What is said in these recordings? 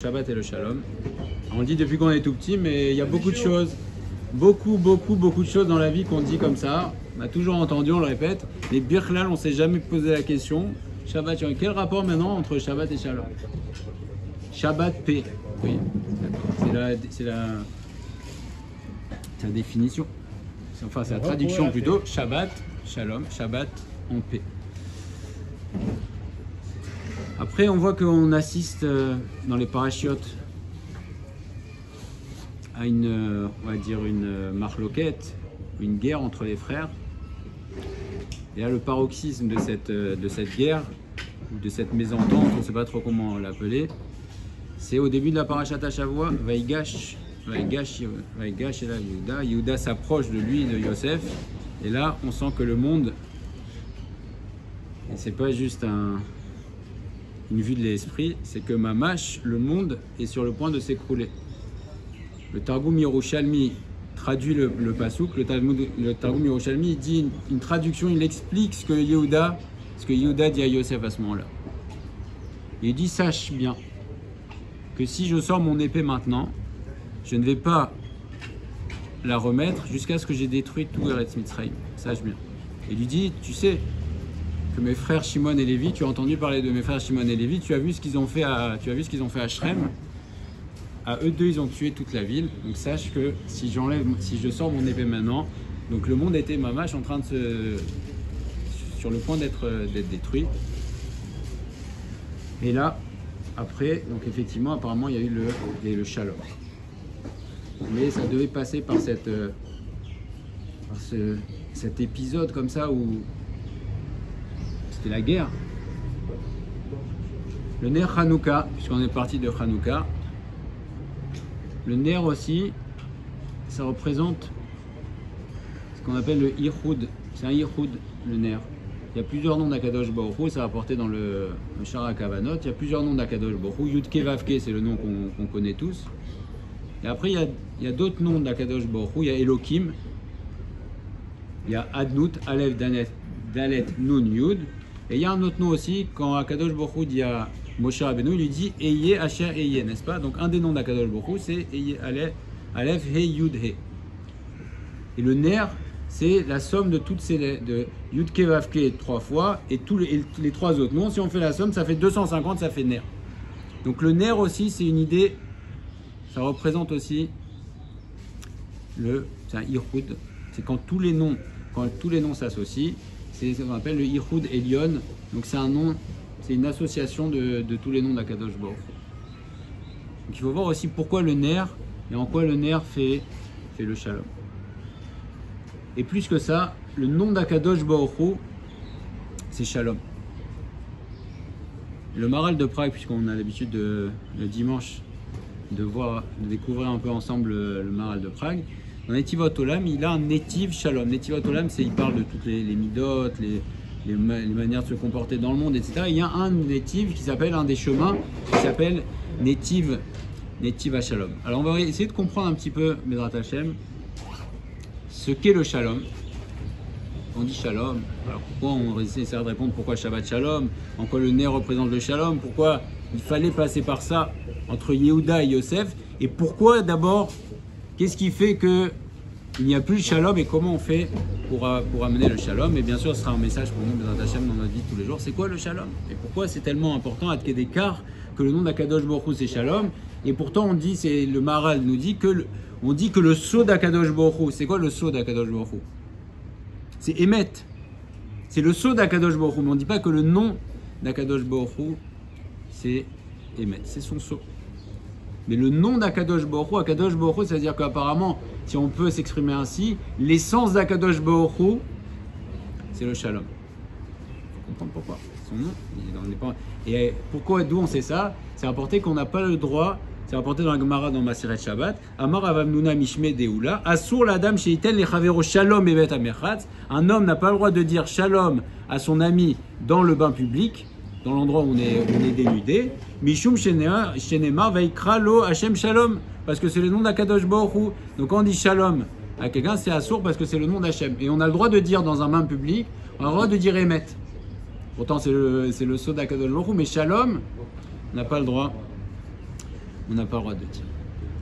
Shabbat et le Shalom. On le dit depuis qu'on est tout petit, mais il y a beaucoup de choses, beaucoup de choses dans la vie qu'on dit comme ça. On a toujours entendu, on le répète. Mais Birklal, on ne s'est jamais posé la question. Shabbat, quel rapport maintenant entre Shabbat et Shalom? Shabbat, paix. Oui, c'est la définition. Enfin, c'est la traduction plutôt. Shabbat, Shalom, Shabbat en paix. Après, on voit qu'on assiste dans les parachiotes à on va dire une marloquette, une guerre entre les frères. Et là, le paroxysme de cette guerre, ou de cette mésentente, on ne sait pas trop comment l'appeler, c'est au début de la parachat Shavua, Vaïgash et là, Yehuda. Yehuda s'approche de lui, de Yosef, et là, on sent que le monde, et c'est pas juste une vue de l'esprit, c'est que mamash, le monde est sur le point de s'écrouler. Le Targum Yerushalmi traduit le pasouk, le Targum Yerushalmi dit une traduction, il explique ce que Yehuda dit à Yosef à ce moment-là. Il dit: sache bien que si je sors mon épée maintenant, je ne vais pas la remettre jusqu'à ce que j'ai détruit tout Eretz Mitzrayim. Sache bien. Il lui dit: tu sais que mes frères Shimon et Lévi, tu as entendu parler de mes frères Shimon et Lévi, tu as vu ce qu'ils ont fait à Shrem. À eux deux, ils ont tué toute la ville. Donc sache que si je sors mon épée maintenant, donc le monde était mamash en train de sur le point d'être détruit. Et là, après, donc effectivement, apparemment, il y a eu le shalom. Mais ça devait passer par cet épisode comme ça où c'était la guerre. Le Ner Hanouka, puisqu'on est parti de Hanouka, le Ner aussi, ça représente ce qu'on appelle le Ihoud. C'est un Ihoud, le Ner. Il y a plusieurs noms d'Akadosh Baruch Hu, ça rapporté dans le Shara Kavanot. Il y a plusieurs noms d'Akadosh Baruch Hu. Yudke Vavke, c'est le nom qu'on connaît tous. Et après, il y a d'autres noms d'Akadosh Baruch Hu. Il y a Elohim, il y a Adnut, Aleph, Dalet, Nun, Yud. Et il y a un autre nom aussi, quand Akadosh Baruch Hu dit à Moshe Rabbeinu, il lui dit Eye Asher Eye, n'est-ce pas? Donc un des noms d'Akadosh Baruch Hu, c'est Eye Aleph, He, Yud, He. Et le Ner, c'est la somme de toutes ces de Yud, Ke, Vav, Ke 3 fois, et tous les trois autres noms. Si on fait la somme, ça fait 250, ça fait Ner. Donc le Ner aussi, c'est une idée, ça représente aussi c'est un Ihoud, c'est quand tous les noms s'associent. C'est ce qu'on appelle le Ihoud Elion. Donc c'est un nom, c'est une association de tous les noms d'Akadosh Baruch Hu. Donc il faut voir aussi pourquoi le Ner et en quoi le Ner fait le Shalom. Et plus que ça, le nom d'Akadosh Baruch Hu, c'est Shalom. Le Maral de Prague, puisqu'on a l'habitude le dimanche de découvrir un peu ensemble le Maral de Prague, dans Netivot Olam, il a un Netiv Shalom. Netivot Olam, c'est il parle de toutes les midotes, les manières de se comporter dans le monde, etc. Il y a un Netiv qui s'appelle, un des chemins, qui s'appelle Netiv Shalom. Alors on va essayer de comprendre un petit peu, Bezrat Hashem, ce qu'est le Shalom. On dit Shalom. Alors pourquoi on essaie de répondre pourquoi Shabbat Shalom, en quoi le Ner représente le Shalom, pourquoi il fallait passer par ça entre Yehuda et Yosef, et pourquoi d'abord, qu'est-ce qui fait qu'il n'y a plus le Shalom et comment on fait pour amener le Shalom? Et bien sûr, ce sera un message pour nous, Bezrat Hashem, dans notre vie de tous les jours. C'est quoi le Shalom? Et pourquoi c'est tellement important à Tkedekar que le nom d'Akadosh Baruch Hu c'est Shalom? Et pourtant, on dit, c'est le Maharal nous dit que le sceau d'Akadosh Baruch Hu. C'est quoi le sceau d'Akadosh Baruch Hu? C'est Emet. C'est le sceau d'Akadosh Baruch Hu. Mais on ne dit pas que le nom d'Akadosh Baruch Hu c'est Emet. C'est son sceau. Mais le nom d'Akadosh Baruch Hu, c'est-à-dire qu'apparemment, si on peut s'exprimer ainsi, l'essence d'Akadosh Baruch Hu, c'est le Shalom. Il faut comprendre pourquoi. Son nom, il est dans les... Et pourquoi, d'où on sait ça? C'est rapporté qu'on n'a pas le droit, c'est rapporté dans la Gemara dans Maseret Shabbat, Amar Avamnuna Mishme Deoula, Asur l'Adam Sheiten le Chavero Shalom Evet Amerchatz. Un homme n'a pas le droit de dire Shalom à son ami dans le bain public, dans l'endroit où on est dénudé. Mishum Shenemar Vaikra Lo Hashem Shalom, parce que c'est le nom d'Akadosh Baruch Hu. Donc quand on dit Shalom à quelqu'un, c'est Assour parce que c'est le nom d'Hachem. Et on a le droit de dire dans un bain public, on a le droit de dire Emet. Pourtant c'est le sceau d'Akadosh Baruch Hu, mais Shalom, on n'a pas le droit on n'a pas le droit de dire.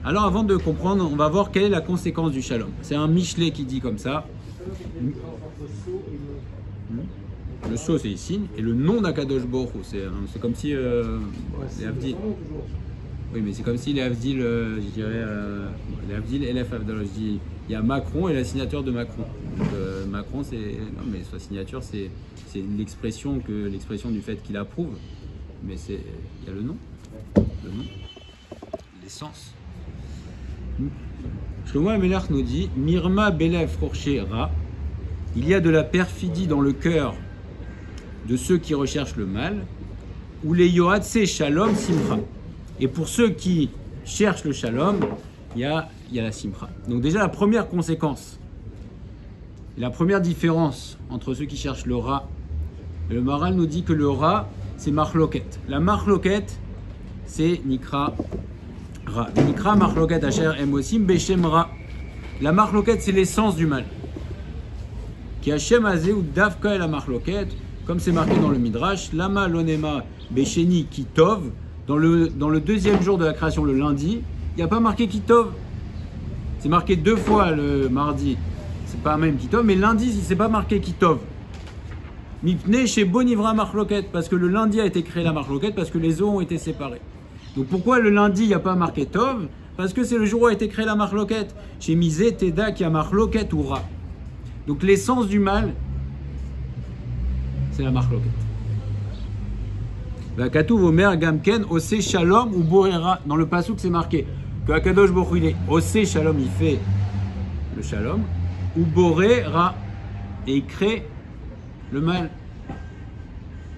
Alors avant de comprendre, on va voir quelle est la conséquence du shalom. C'est un Michelet qui dit comme ça. Le sceau c'est ici, et le nom d'Akadosh Baruch Hu, c'est comme si les Avdil. Oui, mais c'est comme si les Avdil, je dirais, les Avdil et les Avdal, je dis, il y a Macron et la signature de Macron. Donc, Macron, c'est. Non, mais sa signature, c'est l'expression du fait qu'il approuve. Mais il y a le nom, l'essence. Shlomo HaMelech nous dit Mirma Belev Roché Ra, il y a de la perfidie dans le cœur de ceux qui recherchent le mal, ou les Yohatse Shalom Simcha. Et pour ceux qui cherchent le Shalom, il y a la Simcha. Donc, déjà, la première conséquence, la première différence entre ceux qui cherchent le Ra, le Maharal nous dit que le Ra, c'est Marloket. La Marloket, c'est Nikra Ra. Nikra Marloket Asher Emosim Beshem Ra. La Marloket, c'est l'essence du mal. Qui Hashem Azeh ou Davka et la Marloket, comme c'est marqué dans le Midrash, Lama Lonema Besheni Kitov, dans le deuxième jour de la création, le lundi, il n'y a pas marqué Kitov. C'est marqué 2 fois le mardi, c'est pas même Kitov, mais lundi, c'est pas marqué Kitov. Mipne chez Bonivra Marloket, parce que le lundi a été créé la Marloket, parce que les eaux ont été séparées. Donc pourquoi le lundi, il n'y a pas marqué Tov? Parce que c'est le jour où a été créé la Marloket. Chez Mizé, Teda, qui a Marloket ou Ra. Donc l'essence du mal, c'est la Marloket. Vakatouv Omer Gamken Ose Shalom ou Borera. Dans le passouk, c'est marqué que Akadosh Baruch Hu, il est Ose Shalom, il fait le Shalom, ou Borera, et il crée le mal.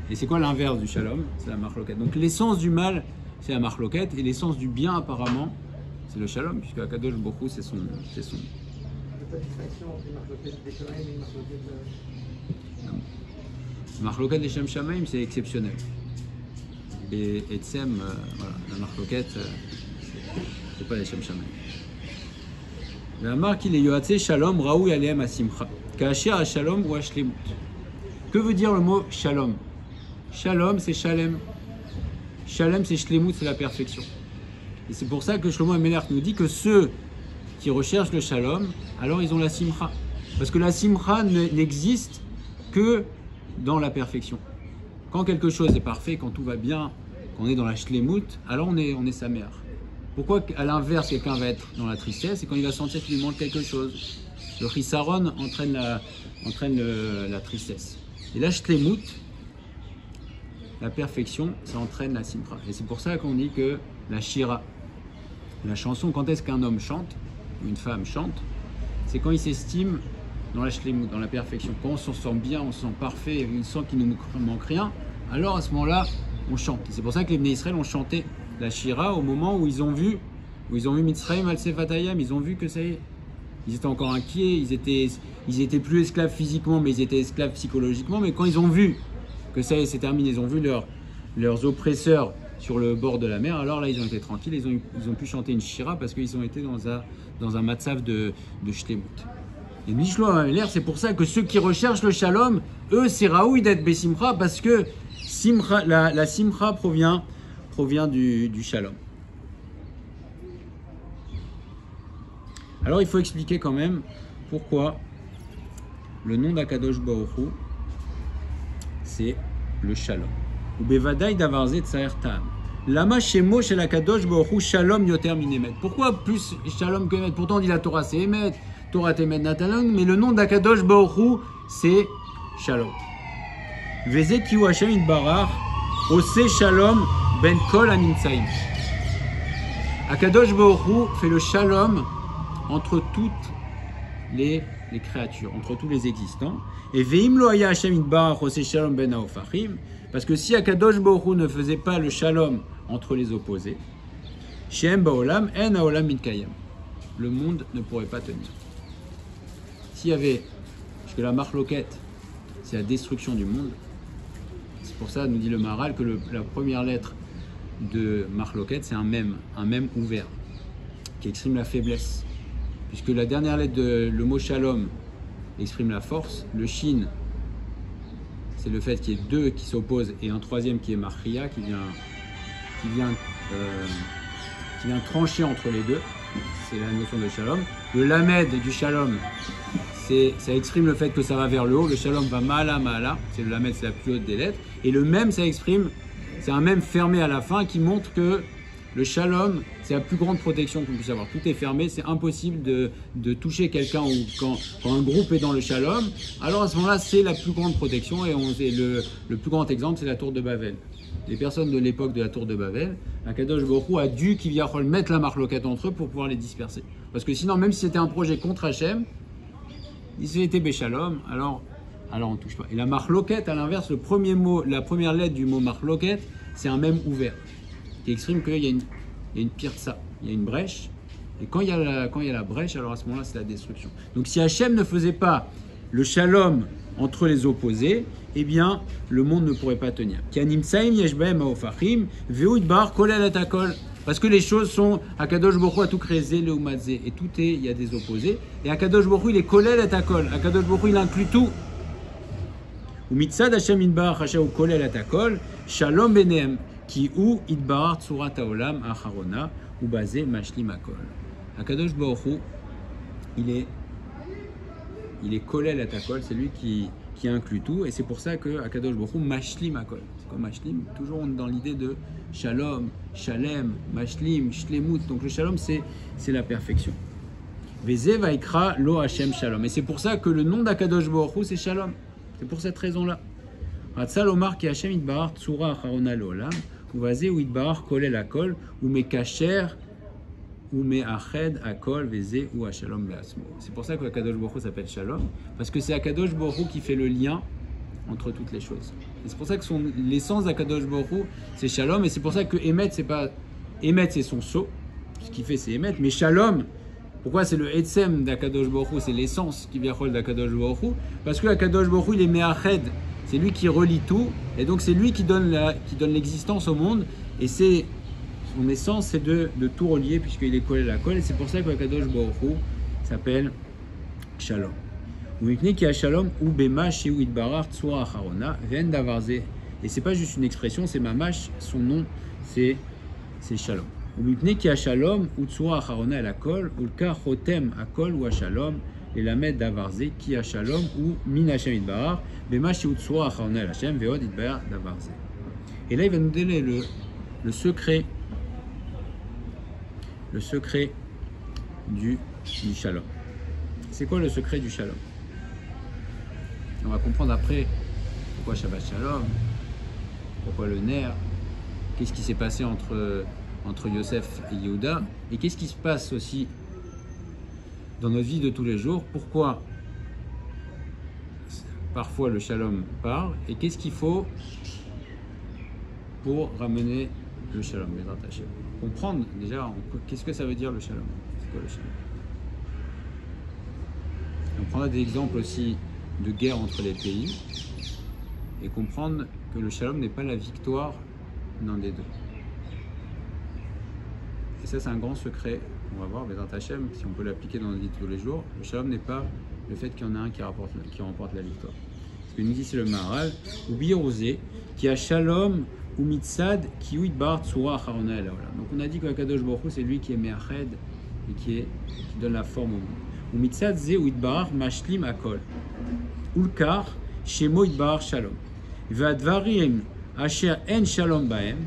Et c'est quoi l'inverse du Shalom? C'est la Marloket. Donc l'essence du mal, c'est la Marloket, et l'essence du bien, apparemment, c'est le Shalom, puisque Akadosh Baruch Hu, c'est son. Marloket des Shem Shamaim, c'est exceptionnel. Et Tsem, voilà, la Marloket, c'est pas les Shem Shamaim. La marque, il est Yohatse Shalom, Raoui Aleem Asimcha. Ka'asher à Shalom ou Ashlemut. Que veut dire le mot Shalom? Shalom, c'est Shalem. Shalem, c'est Shlemut, c'est la perfection. Et c'est pour ça que Shlomo HaMelech nous dit que ceux qui recherchent le Shalom, alors ils ont la Simcha. Parce que la Simcha n'existe que dans la perfection. Quand quelque chose est parfait, quand tout va bien, quand on est dans la Shlemut, alors on est sa mère. Pourquoi, à l'inverse, quelqu'un va être dans la tristesse? C'est quand il va sentir qu'il lui manque quelque chose. Le Chisaron entraîne la tristesse. Et la Shlemut, la perfection, ça entraîne la Simcha. Et c'est pour ça qu'on dit que la Shira, la chanson, quand est-ce qu'un homme chante, ou une femme chante, c'est quand il s'estime dans la Shlemut, dans la perfection. Quand on se sent bien, on se sent parfait, on sent qu'il ne nous manque rien, alors à ce moment-là, on chante. Et c'est pour ça que les Bnei Israël ont chanté la Shira au moment où ils ont vu Mitzrayim al-Sefatayam, ils ont vu que ça y est. Ils étaient encore inquiets, ils étaient plus esclaves physiquement, mais ils étaient esclaves psychologiquement. Mais quand ils ont vu que ça y est, c'est terminé, ils ont vu leurs oppresseurs sur le bord de la mer, alors là, ils ont été tranquilles, ils ont pu chanter une Shira parce qu'ils ont été dans un matzav de Shlemut. Et Shlomo HaMelech, c'est pour ça que ceux qui recherchent le Shalom, eux, c'est Raoui d'être Besimcha, parce que la Simcha provient du Shalom. Alors il faut expliquer quand même pourquoi le nom d'Akadosh Baruch Hu, c'est le Shalom. Ou Bevadaï Davarze Tsaer Tam. Lama Shemo Shel Akadosh Baruch Hu Shalom Yoter Min Emet. Pourquoi plus Shalom que Emet? Pourtant on dit la Torah c'est Emet, Torah Emet Natalan, mais le nom d'Akadosh Baruch Hu c'est Shalom. Vezet Kiu Hashem Itbarach Ose Shalom Ben Kol Aminsaim. Akadosh Baruch Hu fait le Shalom entre toutes les créatures, entre tous les existants. Et Veim Lo Haya Hashem Itbarach Ose Shalom Ben Haofachim, parce que si Akadosh Baruch Hu ne faisait pas le Shalom entre les opposés, Shem Baolam En Haolam Mitkayem, le monde ne pourrait pas tenir. S'il y avait, parce que la Marloket, c'est la destruction du monde, c'est pour ça, nous dit le Maharal, que la première lettre de Marloket, c'est un mem ouvert, qui exprime la faiblesse. Puisque la dernière lettre le mot Shalom exprime la force, le Shin, c'est le fait qu'il y ait deux qui s'opposent et un troisième qui est Machria, qui vient qui vient trancher entre les deux. C'est la notion de shalom. Le lamed du shalom, ça exprime le fait que ça va vers le haut. Le shalom va ma'ala. C'est le lamed, c'est la plus haute des lettres. Et le même, ça exprime, c'est un même fermé à la fin qui montre que le shalom, c'est la plus grande protection qu'on puisse avoir. Tout est fermé, c'est impossible de toucher quelqu'un ou quand un groupe est dans le shalom. Alors à ce moment-là, c'est la plus grande protection et le plus grand exemple, c'est la tour de Babel. Les personnes de l'époque de la tour de Babel, Akadosh Baruch Hu a dû Kivyachol mettre la marloquette entre eux pour pouvoir les disperser. Parce que sinon, même si c'était un projet contre Hachem, ils étaient Béchalom, alors on ne touche pas. Et la marloquette, à l'inverse, le premier mot, la première lettre du mot marloquette, c'est un même ouvert, qui exprime qu'il y a une pirtsa, il y a une brèche. Et quand il y a la brèche, alors à ce moment-là, c'est la destruction. Donc si Hachem ne faisait pas le shalom entre les opposés, eh bien, le monde ne pourrait pas tenir. Parce que les choses sont Akadosh Baruch Hu a tout créé, le umadze, et tout est, il y a des opposés. Et Akadosh Baruch Hu, il est kolel et akol. Akadosh Baruch Hu, il inclut tout. Ou mitzad Hashem idbar hashem kolel et akol, shalom benehem, ki ou idbar tsurat haolam acharona, ou basé mashlim akol. Akadosh Baruch Hu, il est kolel et akol, c'est lui qui inclut tout, et c'est pour ça que Akadosh Baruch Hu mashlim akol. C'est comme mashlim, toujours on est dans l'idée de shalom, shalem, mashlim, shlemut. Donc le shalom c'est la perfection. Veze vaikra lo Hashem shalom. Et c'est pour ça que le nom d'Akadosh Baruch Hu c'est shalom. C'est pour cette raison-là. Hatzal omar ki Hashem itbarach tsura acharona leolam, uvaze ou itbarach kolel akol, ou mekacher ou me'ached akol veze ou hashalom be'asmo. C'est pour ça que Akadosh Baruch Hu s'appelle shalom, parce que c'est Akadosh Baruch Hu qui fait le lien entre toutes les choses. Et c'est pour ça que l'essence d'Akadosh Baruch Hu, c'est shalom, et c'est pour ça que Emet, c'est pas Emet, c'est son sceau, ce qu'il fait c'est Emet, mais shalom, pourquoi c'est le Etzem d'Akadosh Baruch Hu, c'est l'essence qui vient d'Akadosh Baruch Hu, parce que Akadosh Baruch Hu, il est Me'ached, c'est lui qui relie tout, et donc c'est lui qui donne l'existence au monde, et c'est son essence, c'est de tout relier, puisqu'il est collé à la colle, et c'est pour ça que Akadosh Baruch Hu s'appelle shalom. Et c'est pas juste une expression, c'est mamash, son nom c'est shalom. Et la met d'avarze qui a shalom ou min Hashem idbarar bemash utsura acharona el Hashem veod idbar d'avarze. Et là il va nous donner le secret du shalom. C'est quoi le secret du shalom? On va comprendre après pourquoi Shabbat Shalom, pourquoi le Ner, qu'est-ce qui s'est passé entre Yosef et Yehuda, et qu'est-ce qui se passe aussi dans notre vie de tous les jours, pourquoi parfois le Shalom part, et qu'est-ce qu'il faut pour ramener le Shalom, comprendre déjà qu'est-ce que ça veut dire le Shalom, c'est quoi le Shalom. On prendra des exemples aussi de guerre entre les pays et comprendre que le shalom n'est pas la victoire d'un des deux. Et ça c'est un grand secret, on va voir, Bezrat Hashem, si on peut l'appliquer dans notre vie de tous les jours. Le shalom n'est pas le fait qu'il y en a un qui remporte la victoire. Ce que nous dit c'est le Maharal, ou Birosé, qui a shalom ou mitzad qui ou idbar tsura acharona el haolam. Donc on a dit que Akadosh Baruch Hu c'est lui qui est me'ached et qui donne la forme au monde. Ou mitzad ze ou idbar mashlim akol. Ulkar, Shemo Idbar Shalom. Vadvarim Asher En Shalom Baem.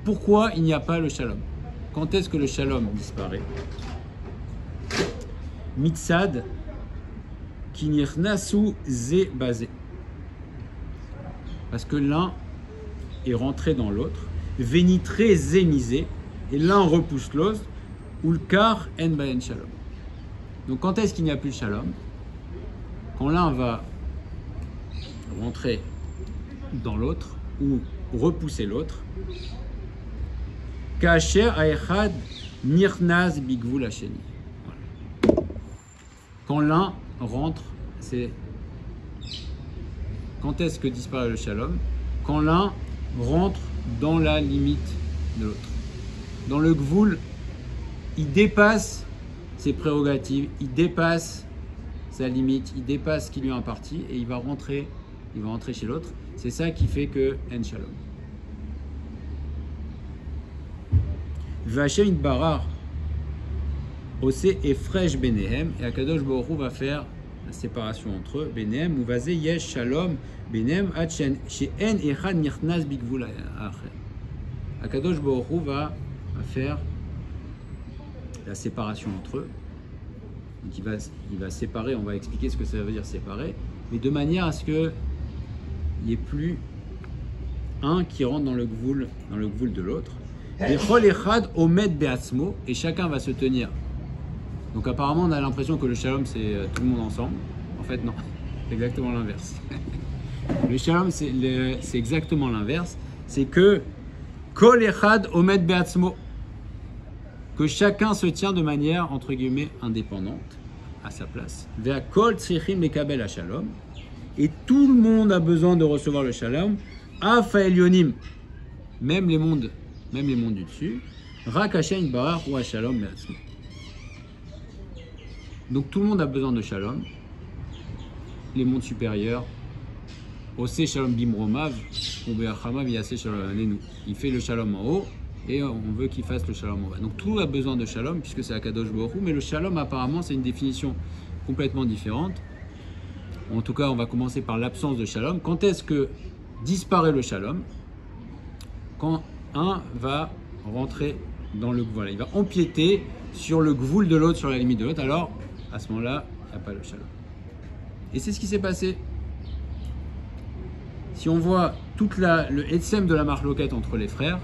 Pourquoi il n'y a pas le Shalom? Quand est-ce que le Shalom disparaît? Mitzad Kinirnasu Ze Bazé. Parce que l'un est rentré dans l'autre. Vénitre Zémisé. Et l'un repousse l'autre. Ulkar En Baen Shalom. Donc quand est-ce qu'il n'y a plus le Shalom? Quand l'un va rentrer dans l'autre ou repousser l'autre, Kacher Aechad Nirnaz Bigvul Hasheni. Quand l'un rentre, c'est. Quand est-ce que disparaît le shalom? Quand l'un rentre dans la limite de l'autre. Dans le gvul, il dépasse ses prérogatives, il dépasse sa limite, il dépasse ce qui lui est imparti et il va rentrer chez l'autre. C'est ça qui fait que En Shalom. Vachem barar osé et fresh benehem, et Akadosh Baruch Hu va faire la séparation entre eux, benehem, ou vazé yesh shalom, benehem, atchen, she'en echad nichnas bigvul acher. Akadosh Baruch Hu va faire la séparation entre eux. Donc il va séparer, on va expliquer ce que ça veut dire séparer, mais de manière à ce qu'il n'y ait plus un qui rentre dans le gvoul de l'autre. Et chacun va se tenir. Donc apparemment on a l'impression que le shalom c'est tout le monde ensemble. En fait non, c'est exactement l'inverse. Le shalom c'est exactement l'inverse. C'est que kol echad omed be'atzmo, que chacun se tient de manière entre guillemets indépendante à sa place. Ve'a kol tzrichim lekabel ha-shalom, et tout le monde a besoin de recevoir le shalom. Af ha'elyonim, même les mondes du dessus. Rak Hashem barar ou ha-shalom be'atzmo. Donc tout le monde a besoin de shalom. Les mondes supérieurs, Ose shalom bimromav, ou be'achamav yaseh shalom alenu. Il fait le shalom en haut et on veut qu'il fasse le shalom en bas. Donc tout a besoin de shalom puisque c'est Akadosh Baruch Hu, mais le shalom apparemment c'est une définition complètement différente. En tout cas, on va commencer par l'absence de shalom. Quand est-ce que disparaît le shalom? Quand un va rentrer dans le voilà, il va empiéter sur le gvoul de l'autre, sur la limite de l'autre. Alors à ce moment-là, il n'y a pas le shalom. Et c'est ce qui s'est passé. Si on voit toute le etsem de la marloquette entre les frères,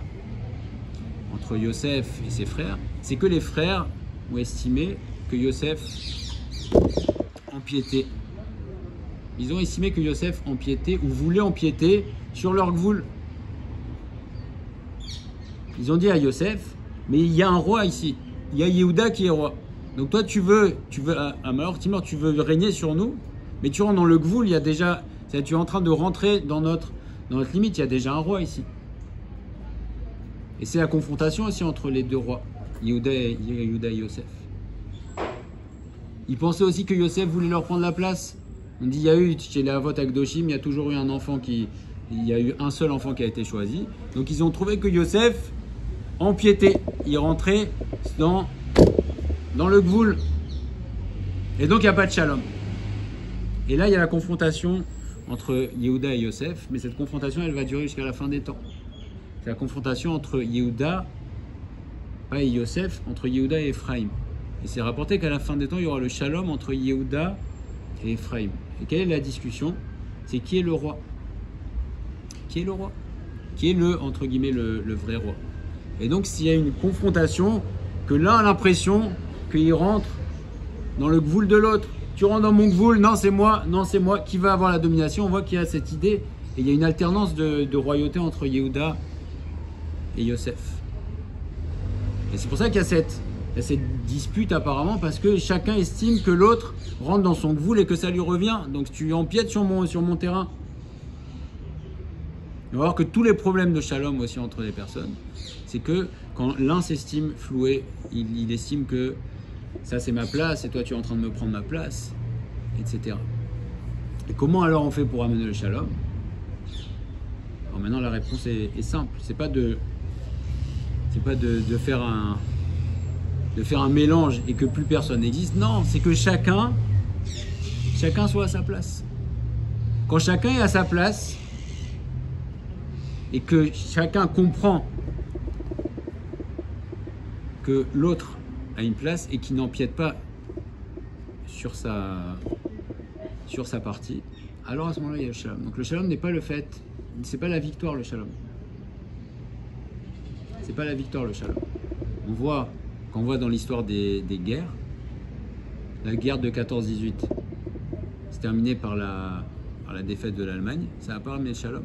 entre Yosef et ses frères, c'est que les frères ont estimé que Yosef empiétait. Ils ont estimé que Yosef empiétait ou voulait empiéter sur leur gvoul. Ils ont dit à Yosef, mais il y a un roi ici, il y a Yehuda qui est roi. Donc toi tu veux à Malor Timor, tu veux régner sur nous, mais tu rentres dans le gvoul, il y a déjà, tu es en train de rentrer dans notre limite, il y a déjà un roi ici. Et c'est la confrontation aussi entre les deux rois, Yehuda et Yosef. Ils pensaient aussi que Yosef voulait leur prendre la place. On dit il y a eu chez les Avot Akdoshim, il y a toujours eu il y a eu un seul enfant qui a été choisi. Donc ils ont trouvé que Yosef empiétait, il rentrait dans le gvoul. Et donc il n'y a pas de shalom. Et là il y a la confrontation entre Yehuda et Yosef, mais cette confrontation elle va durer jusqu'à la fin des temps. C'est la confrontation entre Yehuda et Yosef, entre Yehuda et Ephraim. Et c'est rapporté qu'à la fin des temps il y aura le shalom entre Yehuda et Ephraim. Et quelle est la discussion? C'est qui est le roi? Qui est le roi? Qui est entre guillemets, le vrai roi? Et donc, s'il y a une confrontation, que l'un a l'impression qu'il rentre dans le gvoul de l'autre. Tu rentres dans mon gvoul, non c'est moi, qui va avoir la domination? On voit qu'il y a cette idée, et il y a une alternance de royauté entre Yehuda et Yosef. Et c'est pour ça qu'il y a cette dispute apparemment, parce que chacun estime que l'autre rentre dans son gvoul et que ça lui revient. Donc tu empiètes sur mon terrain. On va voir que tous les problèmes de shalom aussi entre les personnes, c'est que quand l'un s'estime floué, il estime que ça c'est ma place et toi tu es en train de me prendre ma place, etc. Et comment alors on fait pour amener le shalom? Alors maintenant la réponse est simple. C'est pas de faire un mélange et que plus personne n'existe. Non, c'est que chacun soit à sa place. Quand chacun est à sa place et que chacun comprend que l'autre a une place et qu'il n'empiète pas sur sa partie, alors à ce moment-là il y a le shalom. Donc le shalom n'est pas le fait, c'est pas la victoire le shalom. C'est pas la victoire le shalom. Quand on voit dans l'histoire des guerres, la guerre de 14-18 c'est terminé par la défaite de l'Allemagne, ça n'a pas amené le shalom.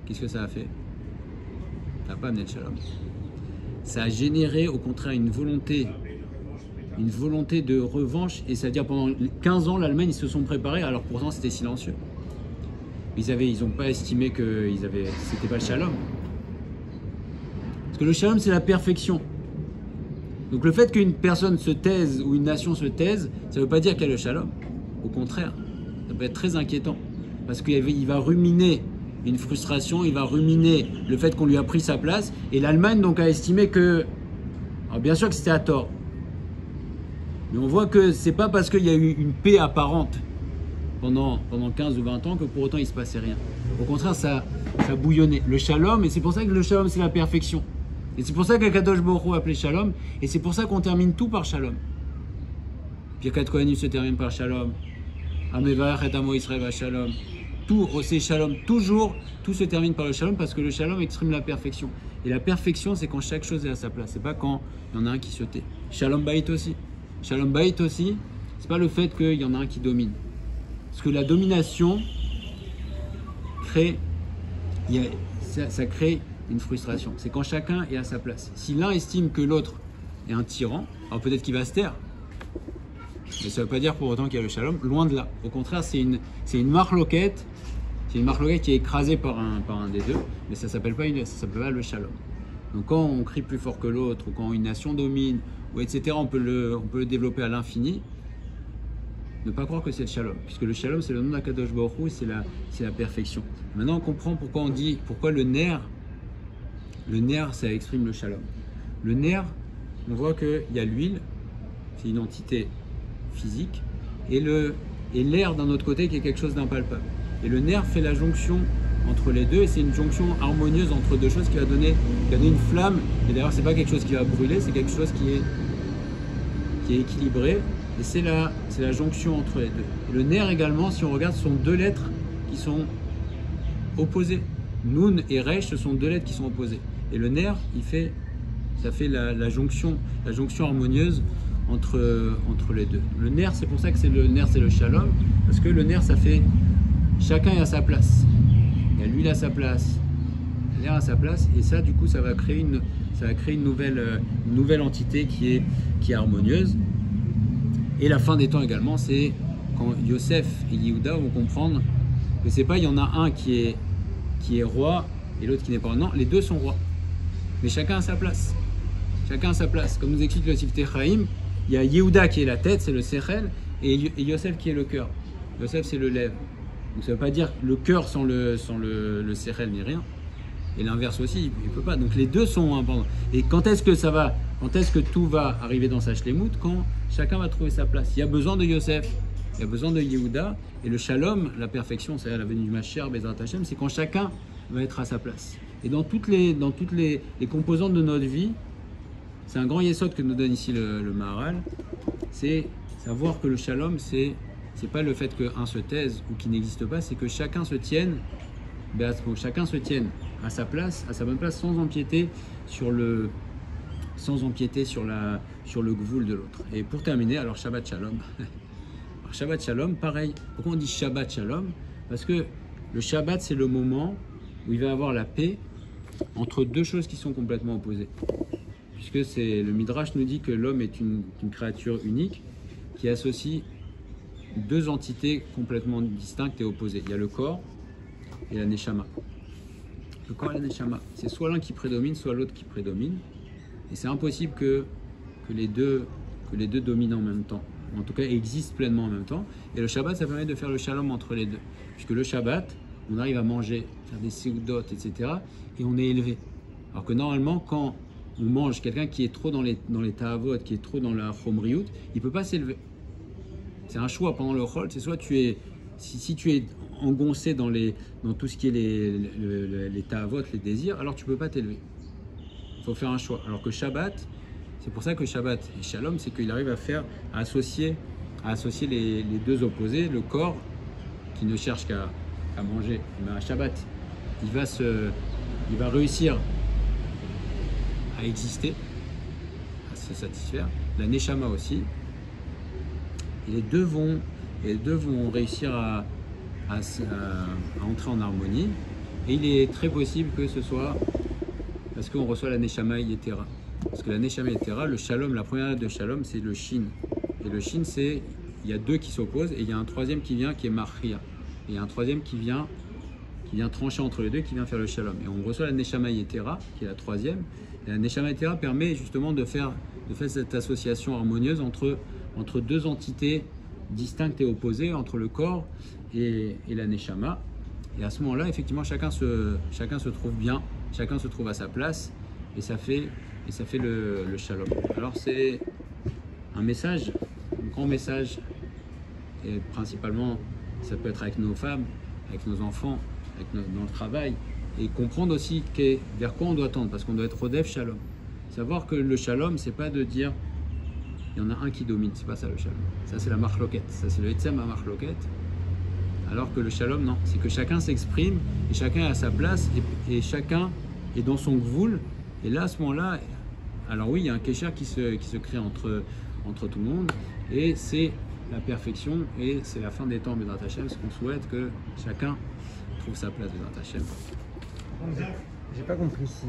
Qu'est-ce que ça a fait? Ça n'a pas amené le shalom. Ça a généré au contraire une volonté de revanche, et c'est-à-dire pendant 15 ans l'Allemagne ils se sont préparés, alors pourtant c'était silencieux. Ils n'ont pas estimé que c'était pas le shalom. Parce que le shalom c'est la perfection. Donc le fait qu'une personne se taise ou une nation se taise, ça ne veut pas dire qu'il y a le shalom. Au contraire, ça peut être très inquiétant. Parce qu'il va ruminer une frustration, il va ruminer le fait qu'on lui a pris sa place. Et l'Allemagne donc a estimé que, alors bien sûr que c'était à tort, mais on voit que c'est pas parce qu'il y a eu une paix apparente pendant 15 ou 20 ans que pour autant il se passait rien. Au contraire, ça bouillonnait. Le shalom, et c'est pour ça que le shalom c'est la perfection. Et c'est pour ça qu'Akadosh Baruch Hu appelé shalom, et c'est pour ça qu'on termine tout par shalom. Birkat Kohanim se termine par shalom. Amevarech et Amo Israël va shalom. Tout, c'est shalom. Toujours, tout se termine par le shalom parce que le shalom exprime la perfection. Et la perfection, c'est quand chaque chose est à sa place. C'est pas quand il y en a un qui se tait. Shalom Bayit aussi. Shalom Bayit aussi, c'est pas le fait qu'il y en a un qui domine. Parce que la domination crée, ça crée une frustration. C'est quand chacun est à sa place. Si l'un estime que l'autre est un tyran, alors peut-être qu'il va se taire. Mais ça ne veut pas dire pour autant qu'il y a le shalom, loin de là. Au contraire, c'est une marloquette, qui est écrasée par un des deux, mais ça s'appelle pas le shalom. Donc quand on crie plus fort que l'autre, ou quand une nation domine, ou etc., on peut le développer à l'infini. Ne pas croire que c'est le shalom, puisque le shalom c'est le nom d'Akadosh Baruch Hu, c'est la perfection. Maintenant on comprend pourquoi le nerf ça exprime le shalom. Le nerf, on voit qu'il y a l'huile, c'est une entité physique, et l'air d'un autre côté qui est quelque chose d'impalpable. Et le nerf fait la jonction entre les deux, et c'est une jonction harmonieuse entre deux choses qui va donner une flamme. Et d'ailleurs c'est pas quelque chose qui va brûler, c'est quelque chose qui est équilibré. Et c'est la jonction entre les deux. Et le nerf également, si on regarde, ce sont deux lettres qui sont opposées. Nun et Resh, ce sont deux lettres qui sont opposées. Et le nerf, ça fait la jonction harmonieuse entre les deux. Le nerf, c'est pour ça que c'est le shalom, parce que le nerf, ça fait chacun est à sa place. Il y a l'huile à sa place, l'air à sa place, et ça, du coup, ça va créer une nouvelle entité qui est harmonieuse. Et la fin des temps également, c'est quand Yosef et Yehuda vont comprendre que c'est pas il y en a un qui est roi et l'autre qui n'est pas roi. Non, les deux sont rois. Mais chacun à sa place. Chacun à sa place. Comme nous explique le Siftei Chaim, il y a Yehuda qui est la tête, c'est le Sechel, et Yosef qui est le cœur. Yosef c'est le lève. Donc ça ne veut pas dire le cœur sans le Sechel ni rien. Et l'inverse aussi, il ne peut pas. Donc les deux sont importants. Et quand est-ce que tout va arriver dans sa shlemout? Quand chacun va trouver sa place. Il y a besoin de Yosef, il y a besoin de Yehuda. Et le shalom, la perfection, c'est-à-dire la venue du Mashiach, Bezrat Hashem, c'est quand chacun va être à sa place. Et dans toutes les composantes de notre vie, c'est un grand yesod que nous donne ici le Maharal, c'est savoir que le shalom, c'est pas le fait qu'un se taise ou qu'il n'existe pas, c'est que chacun se tienne à sa place, à sa bonne place, sans empiéter sur le gvoul de l'autre. Et pour terminer, alors Shabbat Shalom. Alors Shabbat Shalom, pareil. Pourquoi on dit Shabbat Shalom? Parce que le Shabbat, c'est le moment où il va y avoir la paix entre deux choses qui sont complètement opposées. Puisque le Midrash nous dit que l'homme est une créature unique qui associe deux entités complètement distinctes et opposées. Il y a le corps et la neshama. Le corps et la neshama, c'est soit l'un qui prédomine, soit l'autre qui prédomine. Et c'est impossible que les deux dominent en même temps. En tout cas, existent pleinement en même temps. Et le Shabbat, ça permet de faire le shalom entre les deux. Puisque le Shabbat, on arrive à manger, faire des seudot, etc. Et on est élevé. Alors que normalement, quand on mange quelqu'un qui est trop dans les ta'avot, qui est trop dans la chomriout, il ne peut pas s'élever. C'est un choix pendant le chol. C'est soit si tu es engoncé dans tout ce qui est les ta'avot, les désirs, alors tu ne peux pas t'élever. Il faut faire un choix. Alors que Shabbat, c'est pour ça que Shabbat et Shalom, c'est qu'il arrive à associer les deux opposés, le corps qui ne cherche qu'à manger. Mais à Shabbat, il va réussir à exister, à se satisfaire. La Neshama aussi. Et les deux vont réussir à entrer en harmonie. Et il est très possible que ce soit parce qu'on reçoit la Neshama Yetera. Parce que la Neshama Yetera, le Shalom, la première lettre de Shalom, c'est le Shin. Et le Shin, il y a deux qui s'opposent et il y a un troisième qui vient qui est Machria. Et il y a un troisième qui vient trancher entre les deux, qui vient faire le Shalom. Et on reçoit la Neshama Yetera, qui est la troisième. Et la Neshama Yetera permet justement de faire cette association harmonieuse entre deux entités distinctes et opposées, entre le corps et la Neshama. Et à ce moment-là, effectivement, chacun se trouve bien, chacun se trouve à sa place, et ça fait le shalom. Alors c'est un message, un grand message, et principalement, ça peut être avec nos femmes, avec nos enfants, dans le travail, et comprendre aussi vers quoi on doit tendre, parce qu'on doit être rodef shalom. Savoir que le shalom, c'est pas de dire il y en a un qui domine, c'est pas ça le shalom. Ça c'est la marloquette, ça c'est le etzem à marloquette. Alors que le shalom, non, c'est que chacun s'exprime et chacun est à sa place et chacun est dans son gvoul. Et là, à ce moment-là, alors oui, il y a un kécher qui se crée entre tout le monde et c'est la perfection et c'est la fin des temps, Bézrat Hashem, ce qu'on souhaite que chacun trouve sa place, Bézrat Hashem. J'ai pas compris si